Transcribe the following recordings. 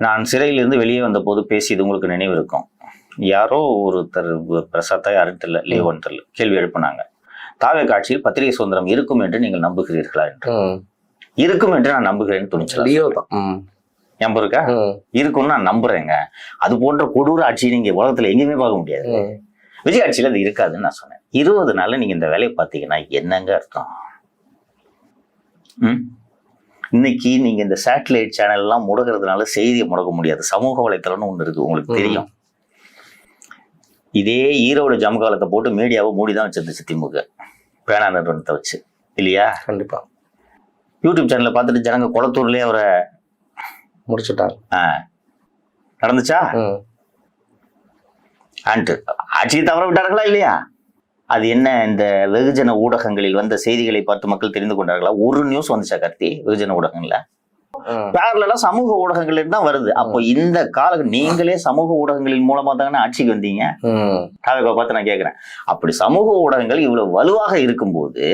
நான் சிறையிலிருந்து வெளியே வந்த போது பேசியது உங்களுக்கு நினைவு இருக்கும். யாரோ ஒருத்தர் பிரசாத்தா யாருன்னு தெரியல, லியோன்னு தெரியல, கேள்வி எழுப்பினாங்க. தாவேகா ஆட்சியில் பத்திரிகை சுதந்திரம் இருக்கும் என்று நீங்கள் நம்புகிறீர்களா என்று. இருக்கும் என்று நான் நம்புகிறேன்னு துணிச்சலா. லியோ தான் ஞாபகம் இருக்கா? இருக்கும்னு நான் நம்புறேங்க. அது போன்ற கொடூர ஆட்சியை நீங்க உலகத்துல எங்கேயுமே பார்க்க முடியாது. விஜய் ஆட்சியில் அது இருக்காதுன்னு நான் சொன்னேன். 20 நாள்ல நீங்க இந்த வேலையை பார்த்தீங்கன்னா என்னங்க அர்த்தம்? இன்னைக்கு நீங்க இந்த சேட்டலைட் சேனல் எல்லாம் முடக்கிறதுனால செய்தியை முடக்க முடியாது. சமூக வலைத்தளம்னு ஒண்ணு இருக்கு, உங்களுக்கு தெரியும். இதே ஈரோடு ஜமகாலத்தை போட்டு மீடியாவை மூடிதான் வச்சிருந்துச்சு திமுக, பேனா நிறுவனத்தை வச்சு, இல்லையா? கண்டிப்பா. யூடியூப் சேனல்ல பார்த்துட்டு ஜனங்க குளத்தூர்லயே அவரை முடிச்சுட்டாங்க. நடந்துச்சா? ஆட்சியை தவற விட்டார்களா இல்லையா? அது என்ன, இந்த வெகுஜன ஊடகங்களில் வந்த செய்திகளை பார்த்து மக்கள் தெரிந்து கொண்டார்களா? ஒரு நியூஸ் வந்துச்சா கார்த்தி வெகுஜன ஊடகங்கள்ல? பேரலா சமூக ஊடகங்கள்ல தான் வருது. அப்போ இந்த நீங்களே சமூக ஊடகங்களின் மூலமா தானே ஆட்சிக்கு வந்தீங்க. பார்த்து நான் கேட்கிறேன், அப்படி சமூக ஊடகங்கள் இவ்வளவு வலுவாக இருக்கும்போது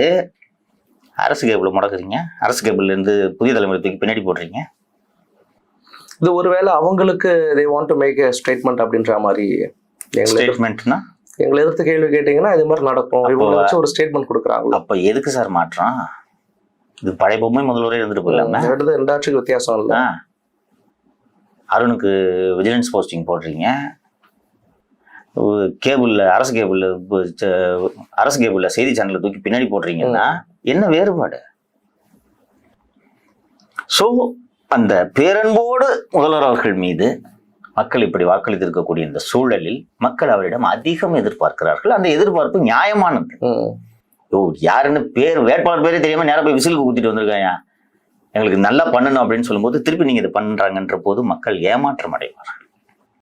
அரசு கேபிள் முடக்குறீங்க, அரசு கேபிள்ல இருந்து புதிய தலைமுறை தூக்கி பின்னாடி போடுறீங்க. இது ஒருவேளை அவங்களுக்கு they want to make a statement அப்படின்ற மாதிரி. ஸ்டேட்மெண்ட்னா எங்களை எதிர்த்து கேள்வி கேட்டீங்கன்னா இது மாதிரி நடக்கும், இவங்களை வச்சு ஒரு ஸ்டேட்மெண்ட் கொடுக்குறாங்க. அப்ப எதுக்கு சார் மாற்றம்? இது பழைய பொம்மை முதல்வரே இருந்துட்டு போயிடலாம? 2 ஆட்சிக்கு வித்தியாசம் இல்ல. அருணுக்கு விஜிலன்ஸ் போஸ்டிங் போடுறீங்க, கேபிள்ல அரசு கேபிள்ல செய்தி சேனல்ல தூக்கி பின்னாடி போடுறீங்கன்னா என்ன வேறுபாடு? சோ அந்த பேரன்போடு முதல்வர் அவர்கள் மீது மக்கள் இப்படி வாக்களித்திருக்கக்கூடிய இந்த சூழலில் மக்கள் அவரிடம் அதிகம் எதிர்பார்க்கிறார்கள். அந்த எதிர்பார்ப்பு நியாயமானது. யாருன்னு வேட்பாளர் பேரே தெரியாம நேரம் போய் விசிலுக்கு ஊத்திட்டு வந்திருக்காங்க, எங்களுக்கு நல்லா பண்ணணும் அப்படின்னு சொல்லும்போது திருப்பி நீங்க இதை பண்றாங்கன்ற போது மக்கள் ஏமாற்றம் அடைவார்.